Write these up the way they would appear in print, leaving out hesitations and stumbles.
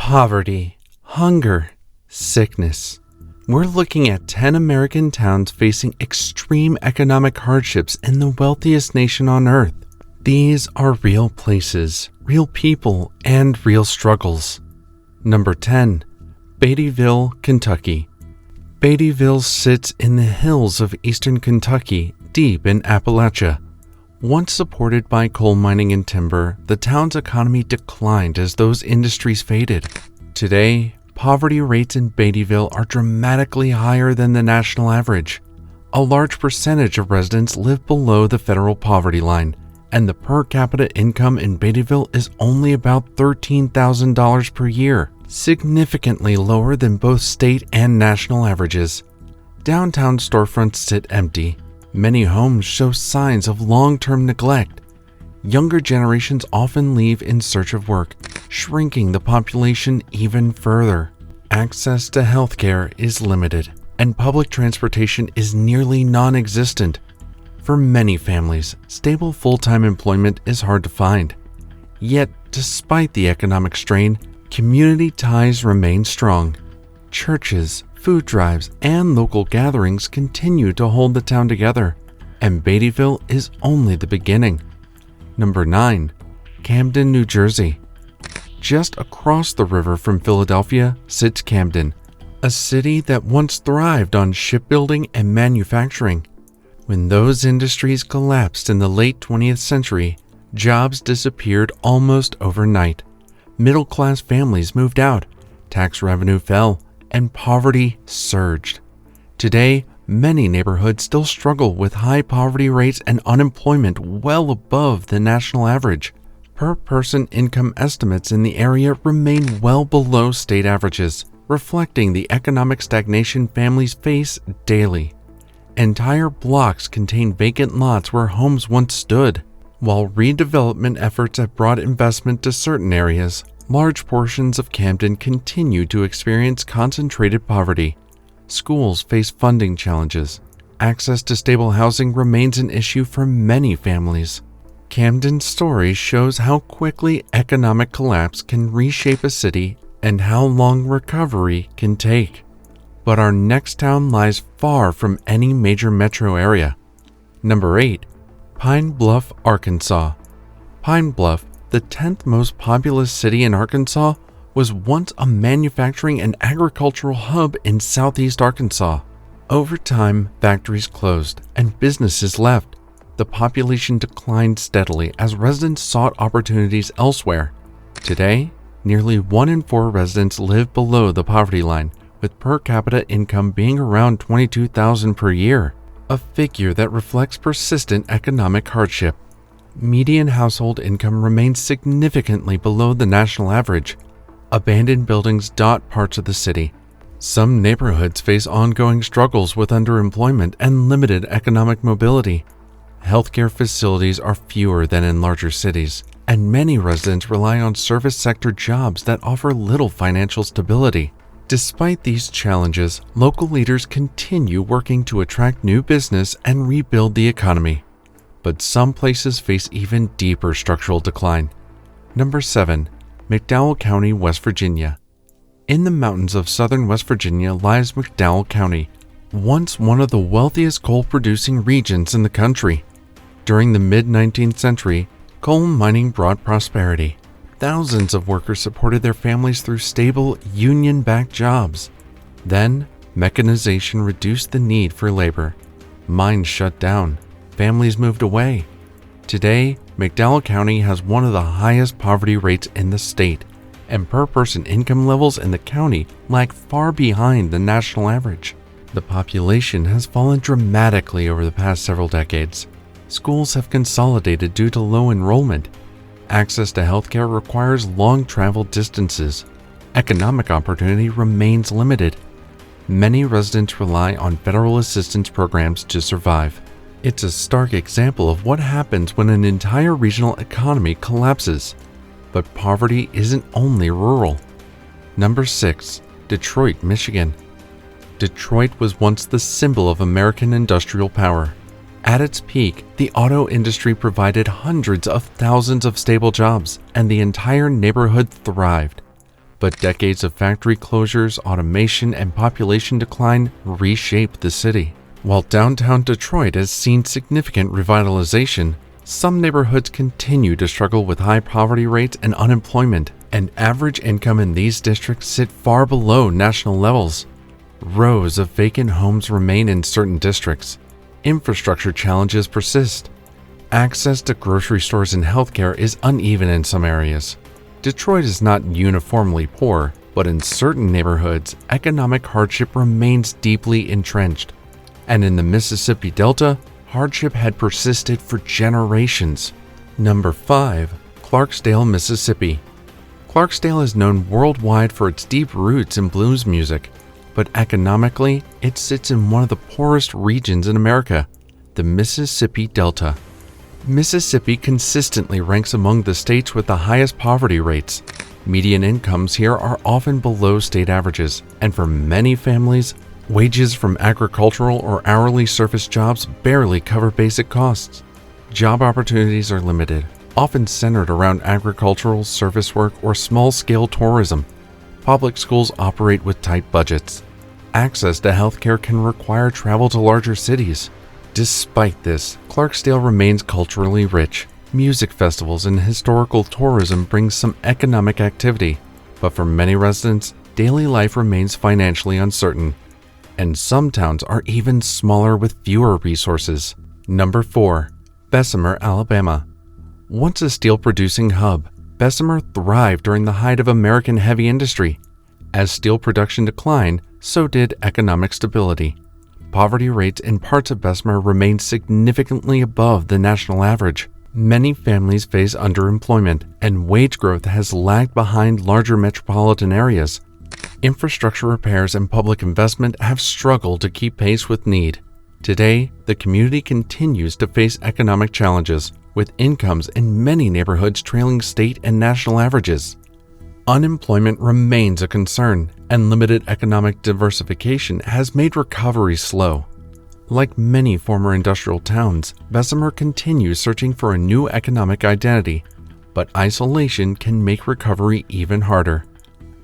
Poverty, hunger, sickness. We're looking at 10 American towns facing extreme economic hardships in the wealthiest nation on earth. These are real places, real people, and real struggles. Number 10. Beattyville, Kentucky. Beattyville sits in the hills of eastern Kentucky, deep in Appalachia. Once supported by coal mining and timber, the town's economy declined as those industries faded. Today, poverty rates in Beattyville are dramatically higher than the national average. A large percentage of residents live below the federal poverty line, and the per capita income in Beattyville is only about $13,000 per year, significantly lower than both state and national averages. Downtown storefronts sit empty. Many homes show signs of long-term neglect. Younger generations often leave in search of work, shrinking the population even further. Access to healthcare is limited, and public transportation is nearly non-existent. For many families, stable full-time employment is hard to find. Yet, despite the economic strain, community ties remain strong. Churches, food drives, and local gatherings continue to hold the town together, and Beattyville is only the beginning. Number 9. Camden, New Jersey. Just across the river from Philadelphia sits Camden, a city that once thrived on shipbuilding and manufacturing. When those industries collapsed in the late 20th century, jobs disappeared almost overnight. Middle-class families moved out, tax revenue fell, and poverty surged. Today, many neighborhoods still struggle with high poverty rates and unemployment well above the national average. Per-person income estimates in the area remain well below state averages, reflecting the economic stagnation families face daily. Entire blocks contain vacant lots where homes once stood. While redevelopment efforts have brought investment to certain areas, large portions of Camden continue to experience concentrated poverty. Schools face funding challenges. Access to stable housing remains an issue for many families. Camden's story shows how quickly economic collapse can reshape a city and how long recovery can take. But our next town lies far from any major metro area. Number 8. Pine Bluff, Arkansas. Pine Bluff, the 10th most populous city in Arkansas, was once a manufacturing and agricultural hub in southeast Arkansas. Over time, factories closed and businesses left. The population declined steadily as residents sought opportunities elsewhere. Today, nearly 1 in 4 residents live below the poverty line, with per capita income being around $22,000 per year, a figure that reflects persistent economic hardship. Median household income remains significantly below the national average. Abandoned buildings dot parts of the city. Some neighborhoods face ongoing struggles with underemployment and limited economic mobility. Healthcare facilities are fewer than in larger cities, and many residents rely on service sector jobs that offer little financial stability. Despite these challenges, local leaders continue working to attract new business and rebuild the economy. But some places face even deeper structural decline. Number 7. McDowell County, West Virginia. In the mountains of southern West Virginia lies McDowell County, once one of the wealthiest coal-producing regions in the country. During the mid-19th century, coal mining brought prosperity. Thousands of workers supported their families through stable, union-backed jobs. Then, mechanization reduced the need for labor. Mines shut down. Families moved away. Today, McDowell County has one of the highest poverty rates in the state, and per-person income levels in the county lag far behind the national average. The population has fallen dramatically over the past several decades. Schools have consolidated due to low enrollment. Access to healthcare requires long travel distances. Economic opportunity remains limited. Many residents rely on federal assistance programs to survive. It's a stark example of what happens when an entire regional economy collapses. But poverty isn't only rural. Number 6. Detroit, Michigan. Detroit was once the symbol of American industrial power. At its peak, the auto industry provided hundreds of thousands of stable jobs, and the entire neighborhood thrived. But decades of factory closures, automation, and population decline reshaped the city. While downtown Detroit has seen significant revitalization, some neighborhoods continue to struggle with high poverty rates and unemployment, and average income in these districts sit far below national levels. Rows of vacant homes remain in certain districts. Infrastructure challenges persist. Access to grocery stores and healthcare is uneven in some areas. Detroit is not uniformly poor, but in certain neighborhoods, economic hardship remains deeply entrenched. And in the Mississippi Delta, hardship had persisted for generations. Number 5. Clarksdale, Mississippi. Clarksdale is known worldwide for its deep roots in blues music, but economically, it sits in one of the poorest regions in America, the Mississippi Delta. Mississippi consistently ranks among the states with the highest poverty rates. Median incomes here are often below state averages, and for many families, wages from agricultural or hourly service jobs barely cover basic costs. Job opportunities are limited, often centered around agricultural, service work, or small-scale tourism. Public schools operate with tight budgets. Access to healthcare can require travel to larger cities. Despite this, Clarksdale remains culturally rich. Music festivals and historical tourism bring some economic activity, but for many residents, daily life remains financially uncertain. And some towns are even smaller with fewer resources. Number 4. Bessemer, Alabama. Once a steel-producing hub, Bessemer thrived during the height of American heavy industry. As steel production declined, so did economic stability. Poverty rates in parts of Bessemer remain significantly above the national average. Many families face underemployment, and wage growth has lagged behind larger metropolitan areas. Infrastructure repairs and public investment have struggled to keep pace with need. Today, the community continues to face economic challenges, with incomes in many neighborhoods trailing state and national averages. Unemployment remains a concern, and limited economic diversification has made recovery slow. Like many former industrial towns, Bessemer continues searching for a new economic identity, but isolation can make recovery even harder.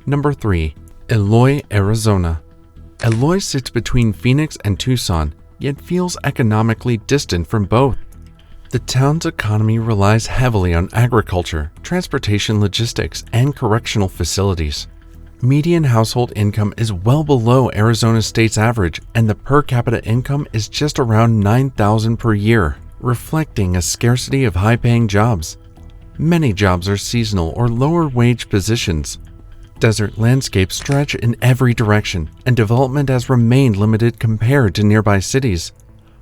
Number 3. Eloy, Arizona. Eloy sits between Phoenix and Tucson, yet feels economically distant from both. The town's economy relies heavily on agriculture, transportation logistics, and correctional facilities. Median household income is well below Arizona State's average, and the per capita income is just around $9,000 per year, reflecting a scarcity of high-paying jobs. Many jobs are seasonal or lower-wage positions. Desert landscapes stretch in every direction, and development has remained limited compared to nearby cities.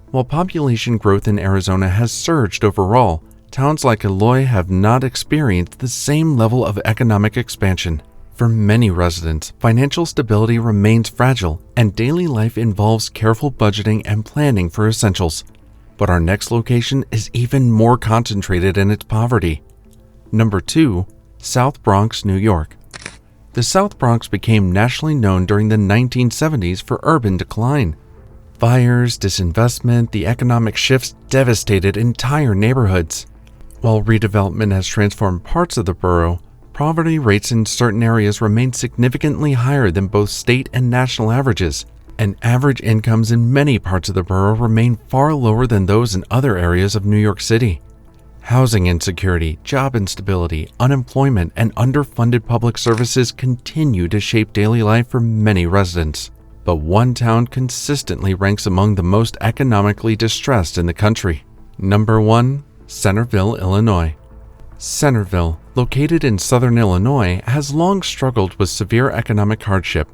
While population growth in Arizona has surged overall, towns like Eloy have not experienced the same level of economic expansion. For many residents, financial stability remains fragile, and daily life involves careful budgeting and planning for essentials. But our next location is even more concentrated in its poverty. Number 2. South Bronx, New York. The South Bronx became nationally known during the 1970s for urban decline. Fires, disinvestment, the economic shifts devastated entire neighborhoods. While redevelopment has transformed parts of the borough, poverty rates in certain areas remain significantly higher than both state and national averages, and average incomes in many parts of the borough remain far lower than those in other areas of New York City. Housing insecurity, job instability, unemployment, and underfunded public services continue to shape daily life for many residents. But one town consistently ranks among the most economically distressed in the country. Number 1. Centerville, Illinois. Centerville, located in southern Illinois, has long struggled with severe economic hardship.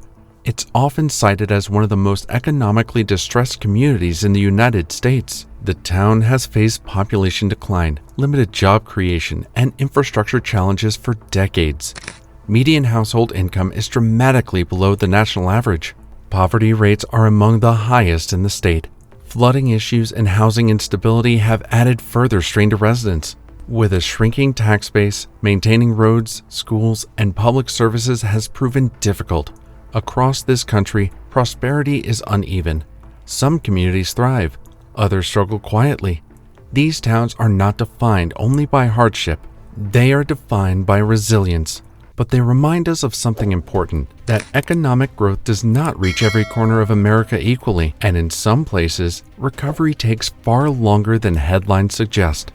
It's often cited as one of the most economically distressed communities in the United States. The town has faced population decline, limited job creation, and infrastructure challenges for decades. Median household income is dramatically below the national average. Poverty rates are among the highest in the state. Flooding issues and housing instability have added further strain to residents. With a shrinking tax base, maintaining roads, schools, and public services has proven difficult. Across this country, prosperity is uneven. Some communities thrive, others struggle quietly. These towns are not defined only by hardship. They are defined by resilience. but they remind us of something important, that economic growth does not reach every corner of America equally, and in some places, recovery takes far longer than headlines suggest.